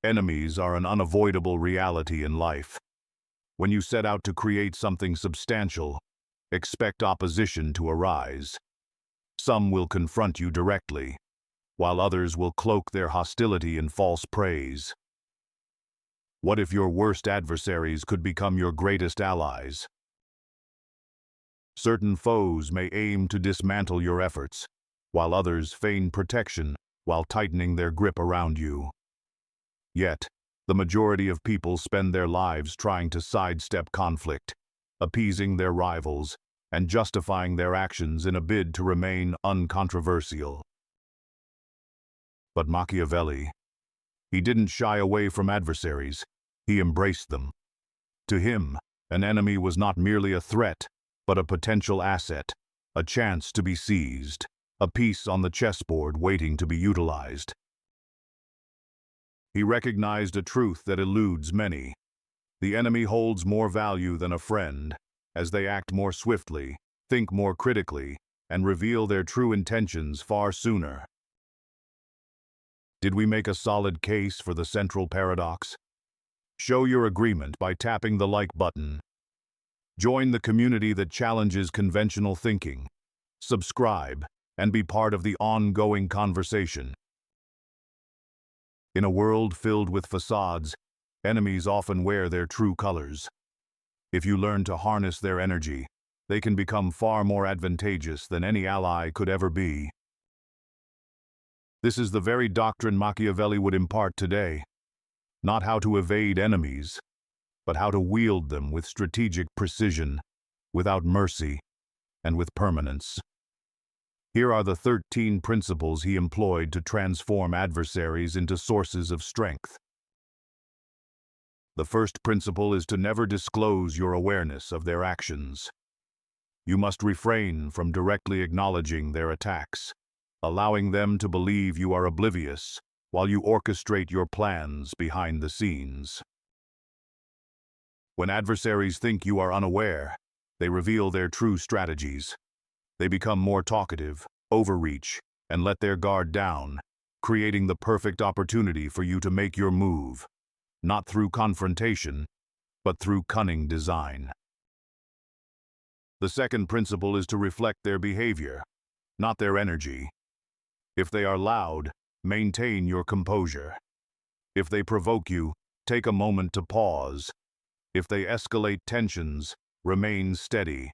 Enemies are an unavoidable reality in life. When you set out to create something substantial, expect opposition to arise. Some will confront you directly, while others will cloak their hostility in false praise. What if your worst adversaries could become your greatest allies? Certain foes may aim to dismantle your efforts, while others feign protection while tightening their grip around you. Yet, the majority of people spend their lives trying to sidestep conflict, appeasing their rivals, and justifying their actions in a bid to remain uncontroversial. But Machiavelli, he didn't shy away from adversaries, he embraced them. To him, an enemy was not merely a threat, but a potential asset, a chance to be seized, a piece on the chessboard waiting to be utilized. He recognized a truth that eludes many. The enemy holds more value than a friend, as they act more swiftly, think more critically, and reveal their true intentions far sooner. Did we make a solid case for the central paradox? Show your agreement by tapping the like button. Join the community that challenges conventional thinking. Subscribe and be part of the ongoing conversation. In a world filled with facades, enemies often wear their true colors. If you learn to harness their energy, they can become far more advantageous than any ally could ever be. This is the very doctrine Machiavelli would impart today. Not how to evade enemies, but how to wield them with strategic precision, without mercy, and with permanence. Here are the 13 principles he employed to transform adversaries into sources of strength. The first principle is to never disclose your awareness of their actions. You must refrain from directly acknowledging their attacks, allowing them to believe you are oblivious while you orchestrate your plans behind the scenes. When adversaries think you are unaware, they reveal their true strategies. They become more talkative, overreach, and let their guard down, creating the perfect opportunity for you to make your move, not through confrontation, but through cunning design. The second principle is to reflect their behavior, not their energy. If they are loud, maintain your composure. If they provoke you, take a moment to pause. If they escalate tensions, remain steady.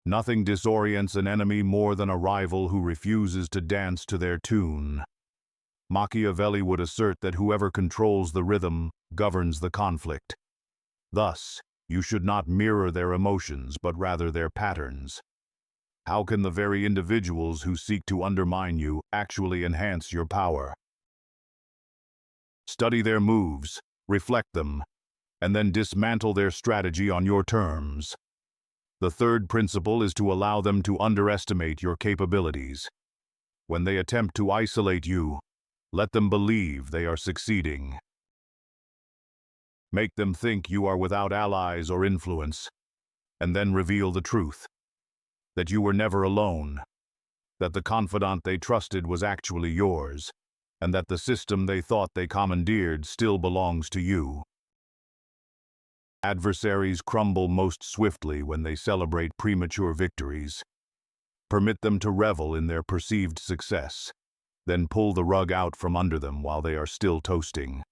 Nothing disorients an enemy more than a rival who refuses to dance to their tune. Machiavelli would assert that whoever controls the rhythm governs the conflict. Thus, you should not mirror their emotions, but rather their patterns. How can the very individuals who seek to undermine you actually enhance your power? Study their moves, reflect them, and then dismantle their strategy on your terms. The third principle is to allow them to underestimate your capabilities. When they attempt to isolate you, let them believe they are succeeding. Make them think you are without allies or influence, and then reveal the truth, that you were never alone, that the confidant they trusted was actually yours, and that the system they thought they commandeered still belongs to you. Adversaries crumble most swiftly when they celebrate premature victories. Permit them to revel in their perceived success, then pull the rug out from under them while they are still toasting.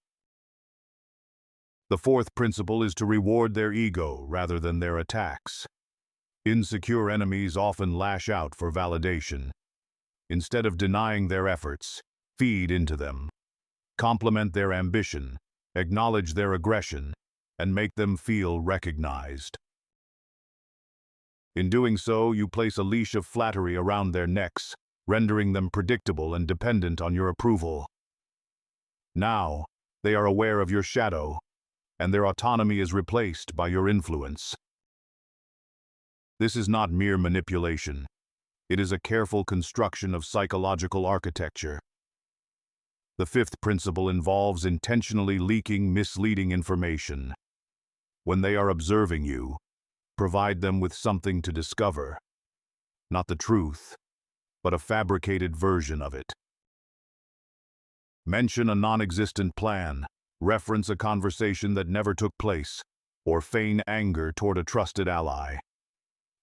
The fourth principle is to reward their ego rather than their attacks. Insecure enemies often lash out for validation. Instead of denying their efforts, feed into them. Compliment their ambition, acknowledge their aggression, and make them feel recognized. In doing so, you place a leash of flattery around their necks, rendering them predictable and dependent on your approval. Now, they are aware of your shadow, and their autonomy is replaced by your influence. This is not mere manipulation. It is a careful construction of psychological architecture. The fifth principle involves intentionally leaking misleading information. When they are observing you, provide them with something to discover. Not the truth, but a fabricated version of it. Mention a non-existent plan, reference a conversation that never took place, or feign anger toward a trusted ally.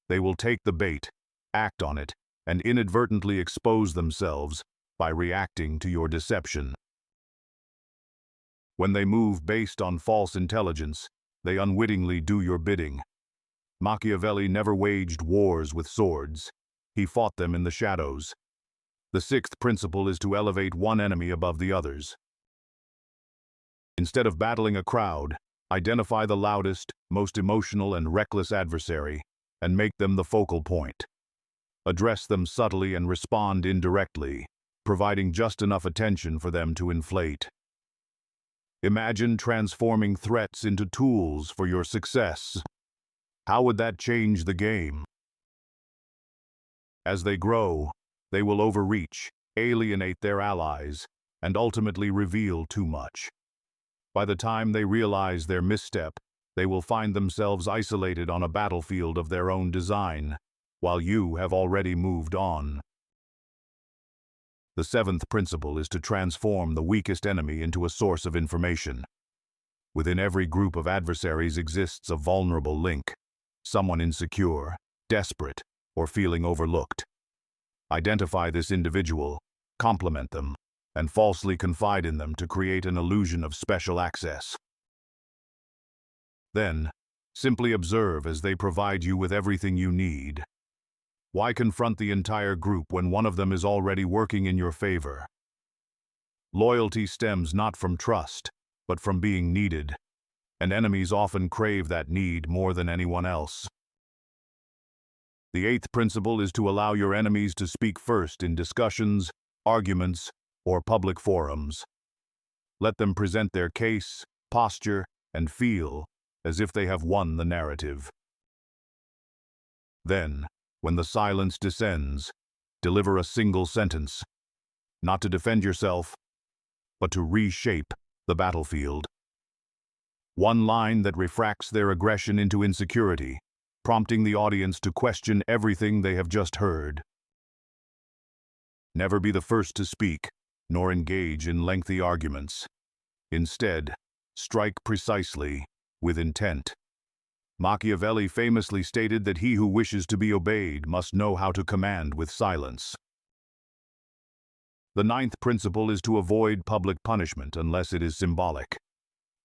They will take the bait, act on it, and inadvertently expose themselves by reacting to your deception. When they move based on false intelligence, they unwittingly do your bidding. Machiavelli never waged wars with swords. He fought them in the shadows. The sixth principle is to elevate one enemy above the others. Instead of battling a crowd, identify the loudest, most emotional and reckless adversary, and make them the focal point. Address them subtly and respond indirectly, providing just enough attention for them to inflate. Imagine transforming threats into tools for your success. How would that change the game? As they grow, they will overreach, alienate their allies, and ultimately reveal too much. By the time they realize their misstep, they will find themselves isolated on a battlefield of their own design, while you have already moved on. The seventh principle is to transform the weakest enemy into a source of information. Within every group of adversaries exists a vulnerable link, someone insecure, desperate, or feeling overlooked. Identify this individual, compliment them, and falsely confide in them to create an illusion of special access. Then, simply observe as they provide you with everything you need. Why confront the entire group when one of them is already working in your favor? Loyalty stems not from trust, but from being needed, and enemies often crave that need more than anyone else. The eighth principle is to allow your enemies to speak first in discussions, arguments, or public forums. Let them present their case, posture, and feel as if they have won the narrative. Then, when the silence descends, deliver a single sentence, not to defend yourself, but to reshape the battlefield. One line that refracts their aggression into insecurity, prompting the audience to question everything they have just heard. Never be the first to speak, nor engage in lengthy arguments. Instead, strike precisely, with intent. Machiavelli famously stated that he who wishes to be obeyed must know how to command with silence. The ninth principle is to avoid public punishment unless it is symbolic.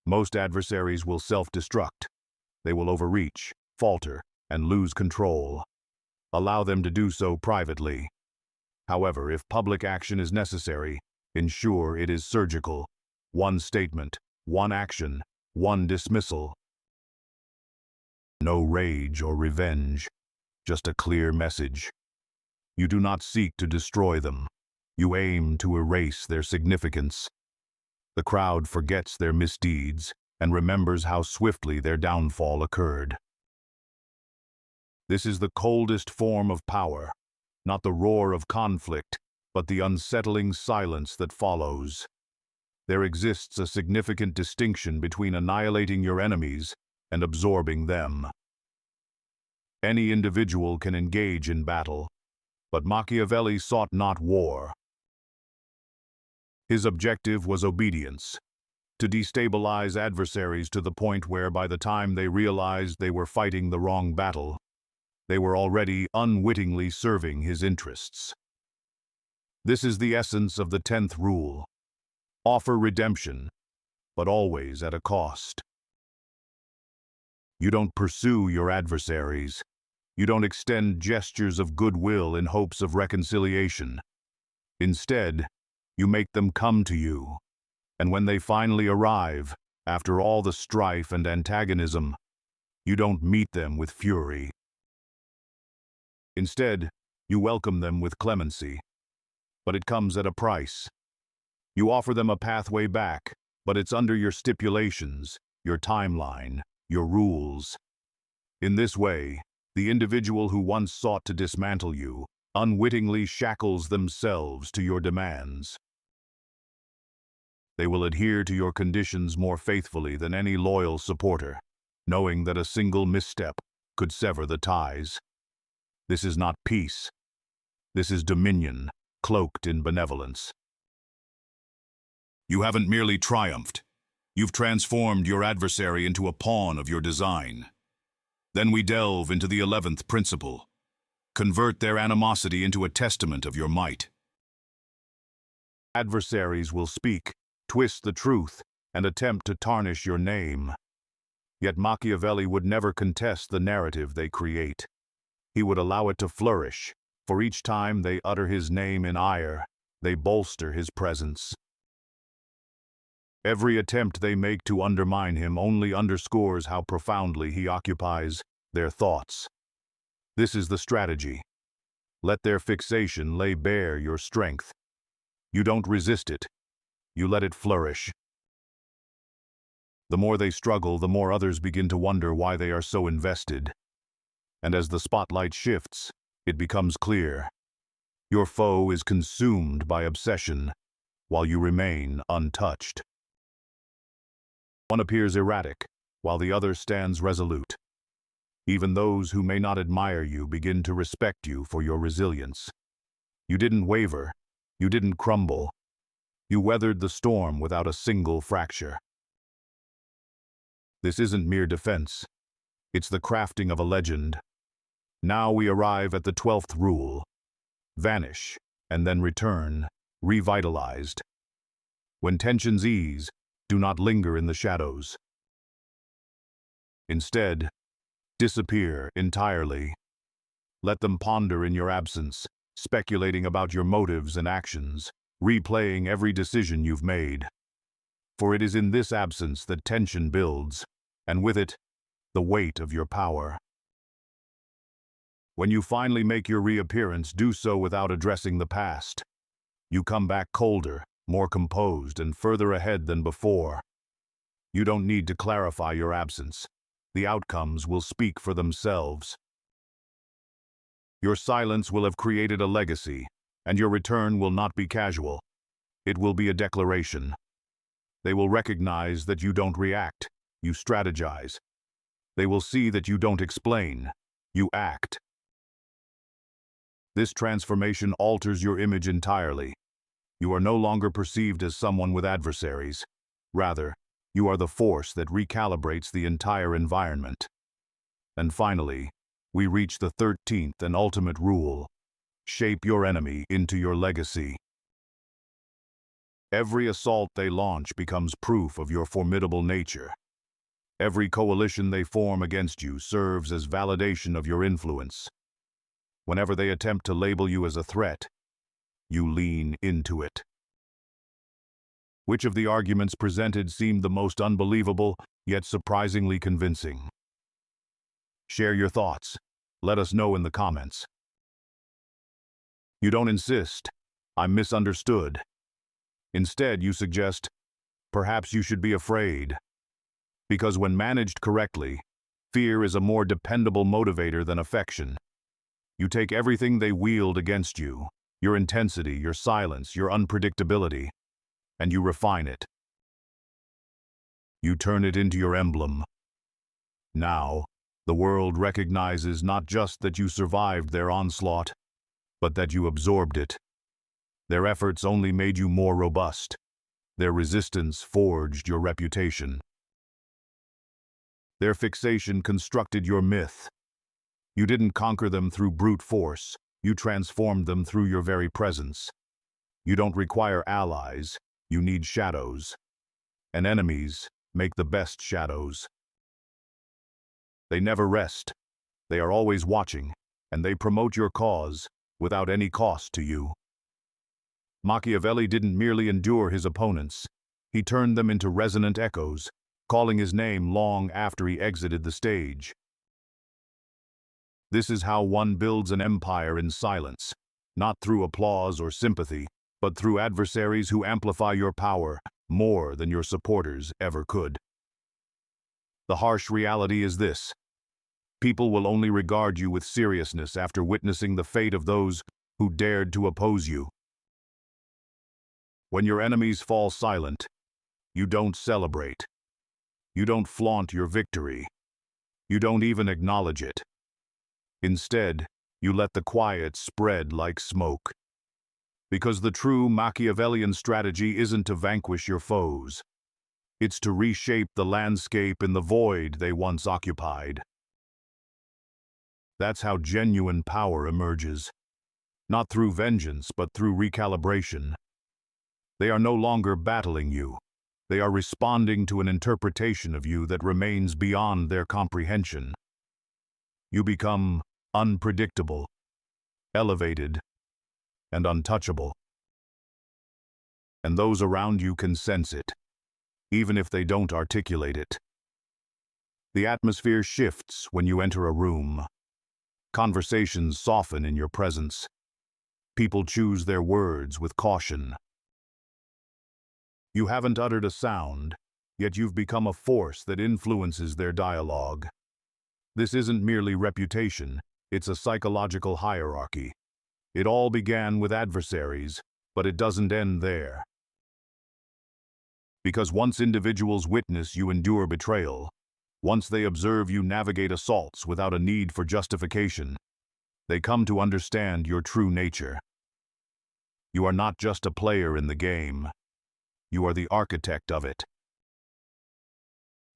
Most adversaries will self-destruct. They will overreach, falter, and lose control. Allow them to do so privately. However, if public action is necessary, ensure it is surgical. One statement, one action, one dismissal. No rage or revenge, just a clear message. You do not seek to destroy them. You aim to erase their significance. The crowd forgets their misdeeds and remembers how swiftly their downfall occurred. This is the coldest form of power, not the roar of conflict, but the unsettling silence that follows. There exists a significant distinction between annihilating your enemies and absorbing them. Any individual can engage in battle, but Machiavelli sought not war. His objective was obedience, to destabilize adversaries to the point where by the time they realized they were fighting the wrong battle, they were already unwittingly serving his interests. This is the essence of the 10th rule. Offer redemption, but always at a cost. You don't pursue your adversaries. You don't extend gestures of goodwill in hopes of reconciliation. Instead, you make them come to you. And when they finally arrive, after all the strife and antagonism, you don't meet them with fury. Instead, you welcome them with clemency. But it comes at a price. You offer them a pathway back, but it's under your stipulations, your timeline, your rules. In this way, the individual who once sought to dismantle you unwittingly shackles themselves to your demands. They will adhere to your conditions more faithfully than any loyal supporter, knowing that a single misstep could sever the ties. This is not peace. This is dominion, cloaked in benevolence. You haven't merely triumphed. You've transformed your adversary into a pawn of your design. Then we delve into the 11th principle. Convert their animosity into a testament of your might. Adversaries will speak, twist the truth, and attempt to tarnish your name. Yet Machiavelli would never contest the narrative they create. He would allow it to flourish, for each time they utter his name in ire, they bolster his presence. Every attempt they make to undermine him only underscores how profoundly he occupies their thoughts. This is the strategy. Let their fixation lay bare your strength. You don't resist it. You let it flourish. The more they struggle, the more others begin to wonder why they are so invested. And as the spotlight shifts, it becomes clear. Your foe is consumed by obsession, while you remain untouched. One appears erratic, while the other stands resolute. Even those who may not admire you begin to respect you for your resilience. You didn't waver. You didn't crumble. You weathered the storm without a single fracture. This isn't mere defense. It's the crafting of a legend. Now we arrive at the 12th rule. Vanish, and then return, revitalized. When tensions ease, do not linger in the shadows. Instead, disappear entirely. Let them ponder in your absence, speculating about your motives and actions, replaying every decision you've made. For it is in this absence that tension builds, and with it, the weight of your power. When you finally make your reappearance, do so without addressing the past. You come back colder, more composed, and further ahead than before. You don't need to clarify your absence. The outcomes will speak for themselves. Your silence will have created a legacy, and your return will not be casual. It will be a declaration. They will recognize that you don't react, you strategize. They will see that you don't explain, you act. This transformation alters your image entirely. You are no longer perceived as someone with adversaries. Rather, you are the force that recalibrates the entire environment. And finally, we reach the 13th and ultimate rule. Shape your enemy into your legacy. Every assault they launch becomes proof of your formidable nature. Every coalition they form against you serves as validation of your influence. Whenever they attempt to label you as a threat, you lean into it. Which of the arguments presented seemed the most unbelievable, yet surprisingly convincing? Share your thoughts. Let us know in the comments. You don't insist, "I'm misunderstood." Instead, you suggest, "Perhaps you should be afraid." Because when managed correctly, fear is a more dependable motivator than affection. You take everything they wield against you, your intensity, your silence, your unpredictability, and you refine it. You turn it into your emblem. Now, the world recognizes not just that you survived their onslaught, but that you absorbed it. Their efforts only made you more robust. Their resistance forged your reputation. Their fixation constructed your myth. You didn't conquer them through brute force. You transformed them through your very presence. You don't require allies. You need shadows. And enemies make the best shadows. They never rest. They are always watching, and they promote your cause without any cost to you. Machiavelli didn't merely endure his opponents. He turned them into resonant echoes, calling his name long after he exited the stage. This is how one builds an empire in silence, not through applause or sympathy, but through adversaries who amplify your power more than your supporters ever could. The harsh reality is this: people will only regard you with seriousness after witnessing the fate of those who dared to oppose you. When your enemies fall silent, you don't celebrate. You don't flaunt your victory. You don't even acknowledge it. Instead, you let the quiet spread like smoke. Because the true Machiavellian strategy isn't to vanquish your foes. It's to reshape the landscape in the void they once occupied. That's how genuine power emerges. Not through vengeance, but through recalibration. They are no longer battling you. They are responding to an interpretation of you that remains beyond their comprehension. You become unpredictable, elevated, and untouchable. And those around you can sense it, even if they don't articulate it. The atmosphere shifts when you enter a room. Conversations soften in your presence. People choose their words with caution. You haven't uttered a sound, yet you've become a force that influences their dialogue. This isn't merely reputation, it's a psychological hierarchy. It all began with adversaries, but it doesn't end there. Because once individuals witness you endure betrayal, once they observe you navigate assaults without a need for justification, they come to understand your true nature. You are not just a player in the game. You are the architect of it.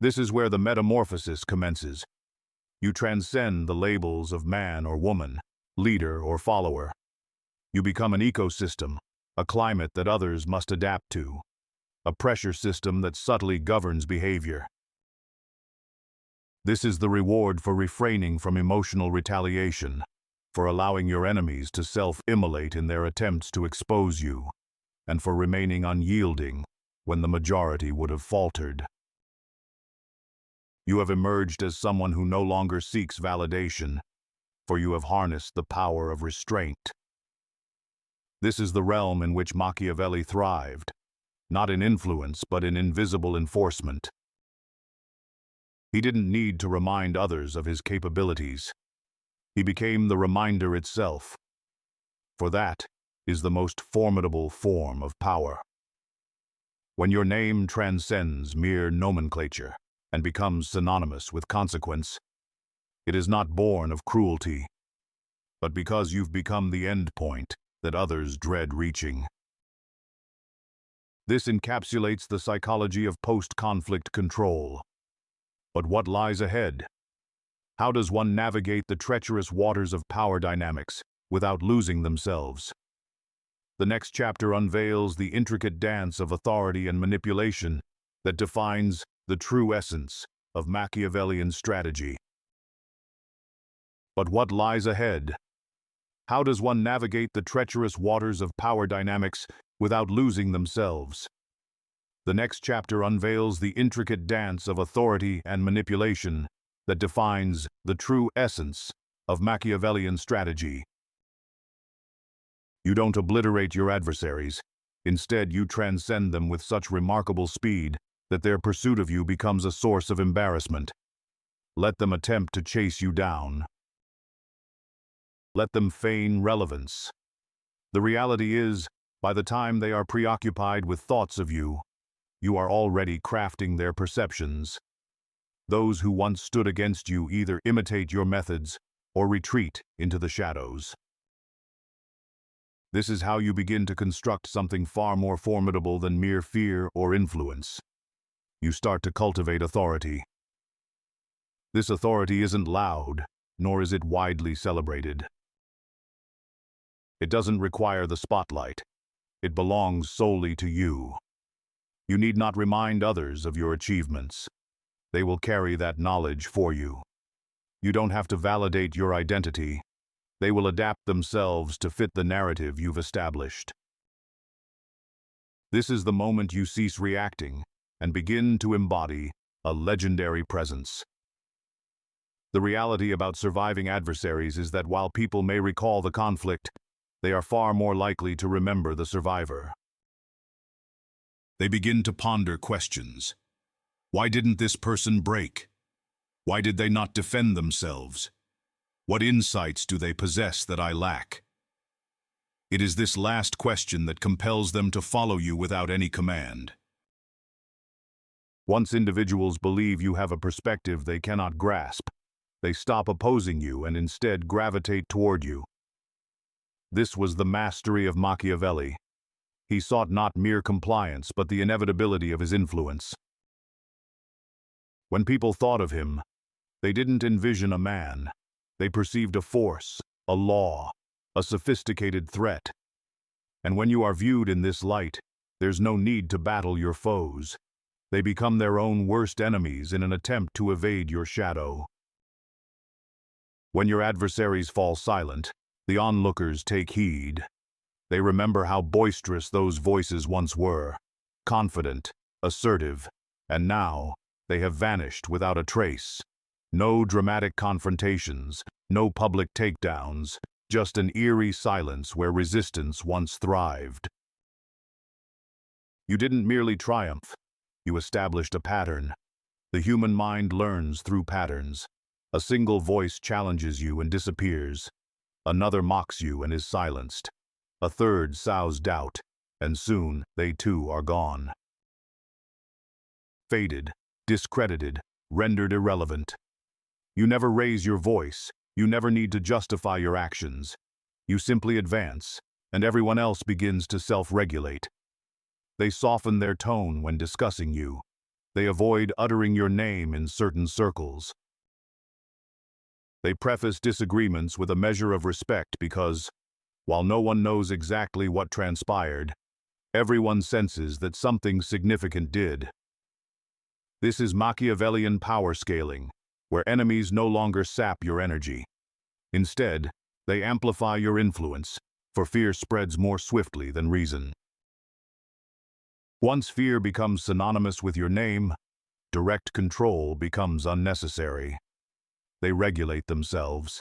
This is where the metamorphosis commences. You transcend the labels of man or woman, leader or follower. You become an ecosystem, a climate that others must adapt to, a pressure system that subtly governs behavior. This is the reward for refraining from emotional retaliation, for allowing your enemies to self-immolate in their attempts to expose you, and for remaining unyielding when the majority would have faltered. You have emerged as someone who no longer seeks validation, for you have harnessed the power of restraint. This is the realm in which Machiavelli thrived, not in influence but in invisible enforcement. He didn't need to remind others of his capabilities. He became the reminder itself. For that is the most formidable form of power. When your name transcends mere nomenclature and becomes synonymous with consequence, it is not born of cruelty, but because you've become the end point that others dread reaching. This encapsulates the psychology of post-conflict control. But what lies ahead? How does one navigate the treacherous waters of power dynamics without losing themselves? The next chapter unveils the intricate dance of authority and manipulation that defines the true essence of Machiavellian strategy. But what lies ahead? How does one navigate the treacherous waters of power dynamics without losing themselves? The next chapter unveils the intricate dance of authority and manipulation that defines the true essence of Machiavellian strategy. You don't obliterate your adversaries. Instead, you transcend them with such remarkable speed that their pursuit of you becomes a source of embarrassment. Let them attempt to chase you down. Let them feign relevance. The reality is, by the time they are preoccupied with thoughts of you, you are already crafting their perceptions. Those who once stood against you either imitate your methods or retreat into the shadows. This is how you begin to construct something far more formidable than mere fear or influence. You start to cultivate authority. This authority isn't loud, nor is it widely celebrated. It doesn't require the spotlight. It belongs solely to you. You need not remind others of your achievements. They will carry that knowledge for you. You don't have to validate your identity. They will adapt themselves to fit the narrative you've established. This is the moment you cease reacting and begin to embody a legendary presence. The reality about surviving adversaries is that while people may recall the conflict, they are far more likely to remember the survivor. They begin to ponder questions. Why didn't this person break? Why did they not defend themselves? What insights do they possess that I lack? It is this last question that compels them to follow you without any command. Once individuals believe you have a perspective they cannot grasp, they stop opposing you and instead gravitate toward you. This was the mastery of Machiavelli. He sought not mere compliance, but the inevitability of his influence. When people thought of him, they didn't envision a man. They perceived a force, a law, a sophisticated threat. And when you are viewed in this light, there's no need to battle your foes. They become their own worst enemies in an attempt to evade your shadow. When your adversaries fall silent, the onlookers take heed. They remember how boisterous those voices once were, confident, assertive, and now they have vanished without a trace. No dramatic confrontations, no public takedowns, just an eerie silence where resistance once thrived. You didn't merely triumph, you established a pattern. The human mind learns through patterns. A single voice challenges you and disappears. Another mocks you and is silenced. A third sows doubt, and soon they too are gone. Faded, discredited, rendered irrelevant. You never raise your voice, you never need to justify your actions. You simply advance, and everyone else begins to self-regulate. They soften their tone when discussing you. They avoid uttering your name in certain circles. They preface disagreements with a measure of respect because, while no one knows exactly what transpired, everyone senses that something significant did. This is Machiavellian power scaling, where enemies no longer sap your energy. Instead, they amplify your influence, for fear spreads more swiftly than reason. Once fear becomes synonymous with your name, direct control becomes unnecessary. They regulate themselves.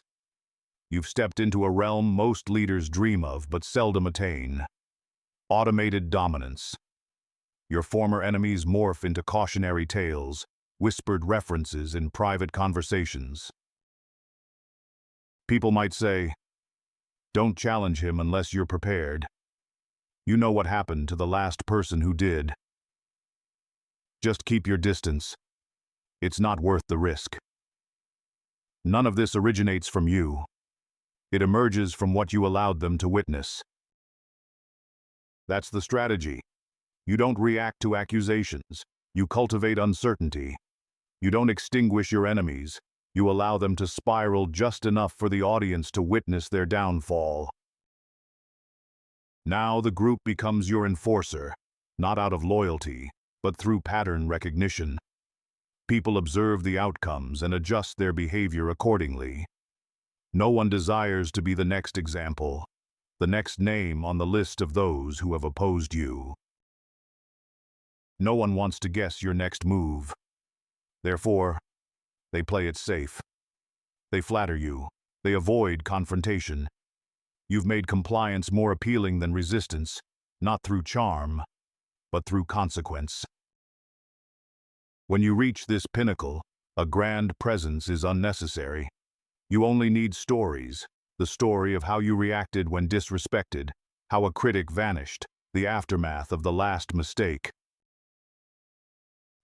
You've stepped into a realm most leaders dream of but seldom attain. Automated dominance. Your former enemies morph into cautionary tales, whispered references in private conversations. People might say, "Don't challenge him unless you're prepared. You know what happened to the last person who did. Just keep your distance. It's not worth the risk." None of this originates from you. It emerges from what you allowed them to witness. That's the strategy. You don't react to accusations. You cultivate uncertainty. You don't extinguish your enemies. You allow them to spiral just enough for the audience to witness their downfall. Now the group becomes your enforcer, not out of loyalty, but through pattern recognition. People observe the outcomes and adjust their behavior accordingly. No one desires to be the next example, the next name on the list of those who have opposed you. No one wants to guess your next move. Therefore, they play it safe. They flatter you. They avoid confrontation. You've made compliance more appealing than resistance, not through charm, but through consequence. When you reach this pinnacle, a grand presence is unnecessary. You only need stories, the story of how you reacted when disrespected, how a critic vanished, the aftermath of the last mistake.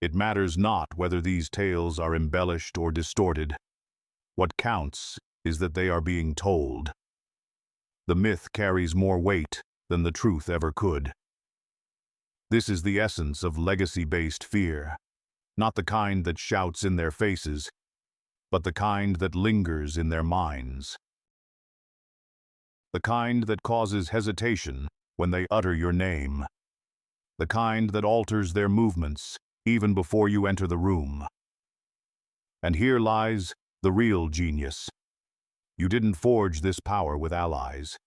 It matters not whether these tales are embellished or distorted. What counts is that they are being told. The myth carries more weight than the truth ever could. This is the essence of legacy-based fear, not the kind that shouts in their faces, but the kind that lingers in their minds. The kind that causes hesitation when they utter your name. The kind that alters their movements even before you enter the room. And here lies the real genius. You didn't forge this power with allies.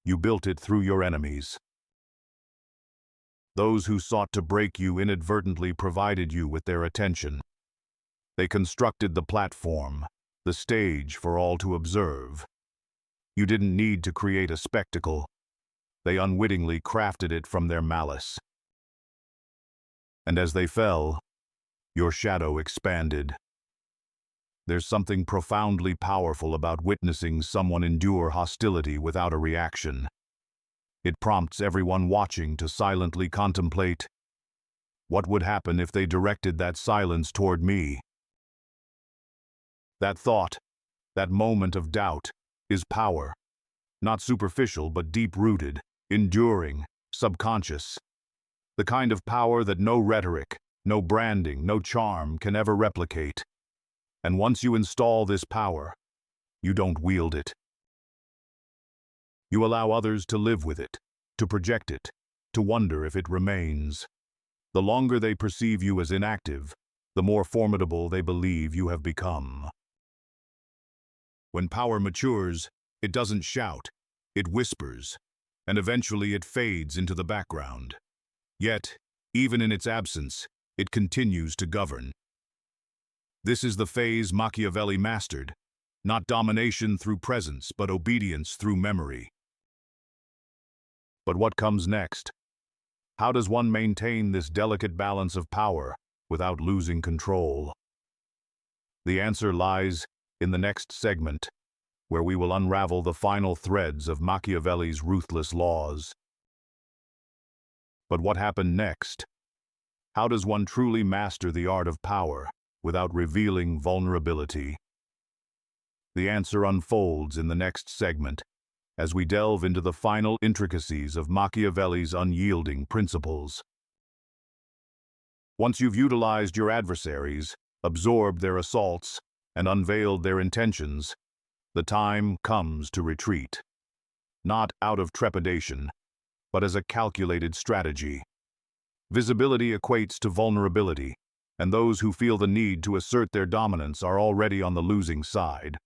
You built it through your enemies. Those who sought to break you inadvertently provided you with their attention. They constructed the platform, the stage for all to observe. You didn't need to create a spectacle. They unwittingly crafted it from their malice. And as they fell, your shadow expanded. There's something profoundly powerful about witnessing someone endure hostility without a reaction. It prompts everyone watching to silently contemplate, what would happen if they directed that silence toward me? That thought, that moment of doubt, is power. Not superficial, but deep-rooted, enduring, subconscious. The kind of power that no rhetoric, no branding, no charm can ever replicate. And once you install this power, you don't wield it. You allow others to live with it, to project it, to wonder if it remains. The longer they perceive you as inactive, the more formidable they believe you have become. When power matures, it doesn't shout, it whispers, and eventually it fades into the background. Yet, even in its absence, it continues to govern. This is the phase Machiavelli mastered, not domination through presence, but obedience through memory. But what comes next? How does one maintain this delicate balance of power without losing control? The answer lies in the next segment, where we will unravel the final threads of Machiavelli's ruthless laws. But what happened next? How does one truly master the art of power without revealing vulnerability? The answer unfolds in the next segment, as we delve into the final intricacies of Machiavelli's unyielding principles. Once you've utilized your adversaries, absorbed their assaults, and unveiled their intentions, the time comes to retreat. Not out of trepidation, but as a calculated strategy. Visibility equates to vulnerability, and those who feel the need to assert their dominance are already on the losing side.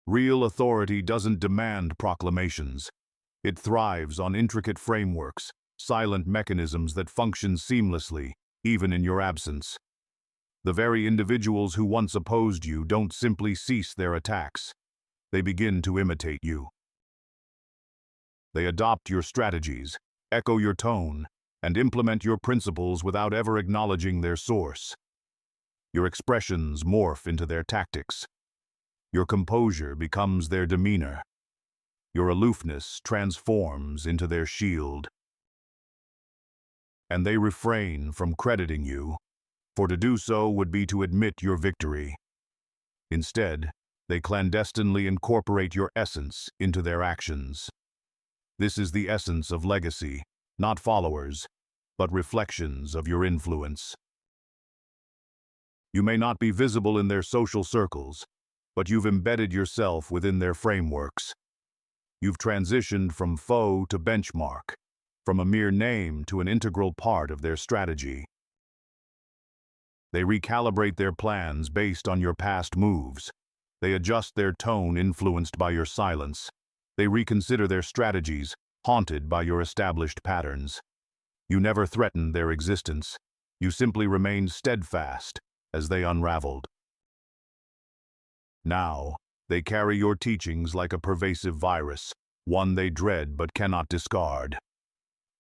Real authority doesn't demand proclamations. It thrives on intricate frameworks, silent mechanisms that function seamlessly, even in your absence. The very individuals who once opposed you don't simply cease their attacks. They begin to imitate you. They adopt your strategies, echo your tone, and implement your principles without ever acknowledging their source. Your expressions morph into their tactics. Your composure becomes their demeanor. Your aloofness transforms into their shield. And they refrain from crediting you, for to do so would be to admit your victory. Instead, they clandestinely incorporate your essence into their actions. This is the essence of legacy, not followers, but reflections of your influence. You may not be visible in their social circles, but you've embedded yourself within their frameworks. You've transitioned from foe to benchmark, from a mere name to an integral part of their strategy. They recalibrate their plans based on your past moves. They adjust their tone influenced by your silence. They reconsider their strategies, haunted by your established patterns. You never threatened their existence. You simply remained steadfast as they unraveled. Now, they carry your teachings like a pervasive virus, one they dread but cannot discard.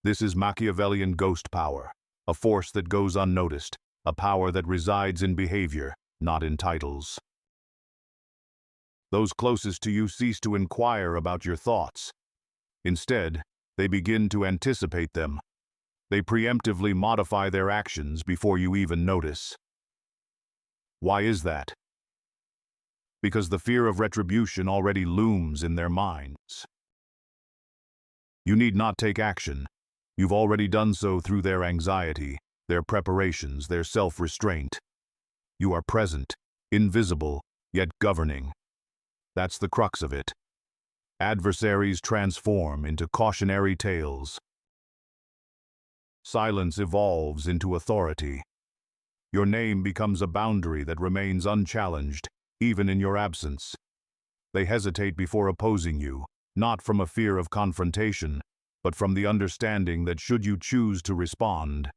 This is Machiavellian ghost power, a force that goes unnoticed, a power that resides in behavior, not in titles. Those closest to you cease to inquire about your thoughts. Instead, they begin to anticipate them. They preemptively modify their actions before you even notice. Why is that? Because the fear of retribution already looms in their minds. You need not take action. You've already done so through their anxiety, their preparations, their self-restraint. You are present, invisible, yet governing. That's the crux of it. Adversaries transform into cautionary tales. Silence evolves into authority. Your name becomes a boundary that remains unchallenged, even in your absence. They hesitate before opposing you, not from a fear of confrontation, but from the understanding that should you choose to respond,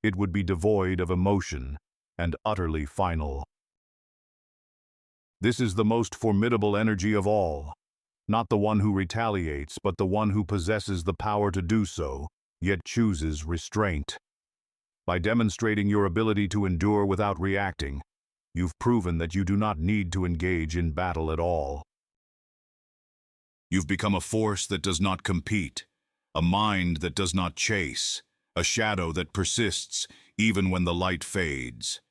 it would be devoid of emotion and utterly final. This is the most formidable energy of all, not the one who retaliates, but the one who possesses the power to do so, yet chooses restraint. By demonstrating your ability to endure without reacting, you've proven that you do not need to engage in battle at all. You've become a force that does not compete, a mind that does not chase, a shadow that persists even when the light fades.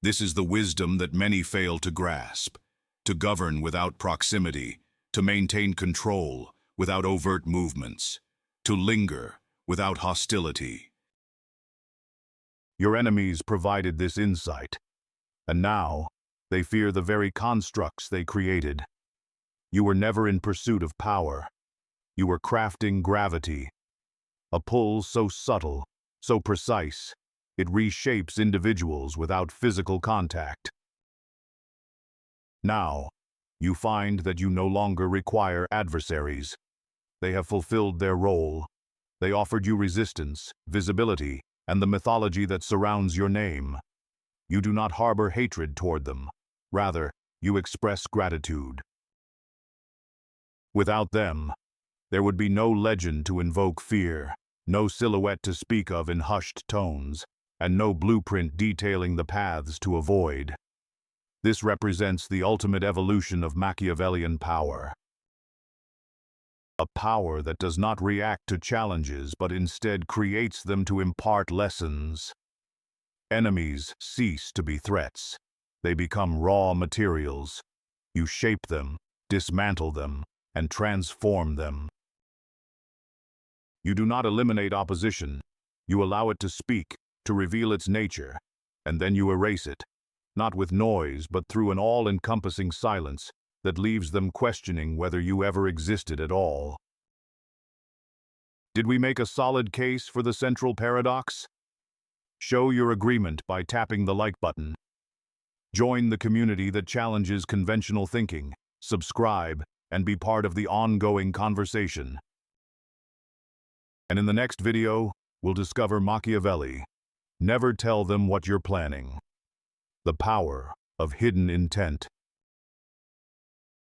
This is the wisdom that many fail to grasp, to govern without proximity, to maintain control without overt movements, to linger without hostility. Your enemies provided this insight, and now they fear the very constructs they created. You were never in pursuit of power. You were crafting gravity, a pull so subtle, so precise, it reshapes individuals without physical contact. Now, you find that you no longer require adversaries. They have fulfilled their role. They offered you resistance, visibility, and the mythology that surrounds your name. You do not harbor hatred toward them. Rather, you express gratitude. Without them, there would be no legend to invoke fear, no silhouette to speak of in hushed tones, and no blueprint detailing the paths to avoid. This represents the ultimate evolution of Machiavellian power. A power that does not react to challenges but instead creates them to impart lessons. Enemies cease to be threats. They become raw materials. You shape them, dismantle them, and transform them. You do not eliminate opposition. You allow it to speak, to reveal its nature, and then you erase it, not with noise but through an all-encompassing silence that leaves them questioning whether you ever existed at all. Did we make a solid case for the central paradox? Show your agreement by tapping the like button. Join the community that challenges conventional thinking, subscribe, and be part of the ongoing conversation. And in the next video, we'll discover Machiavelli. Never tell them what you're planning. The power of hidden intent.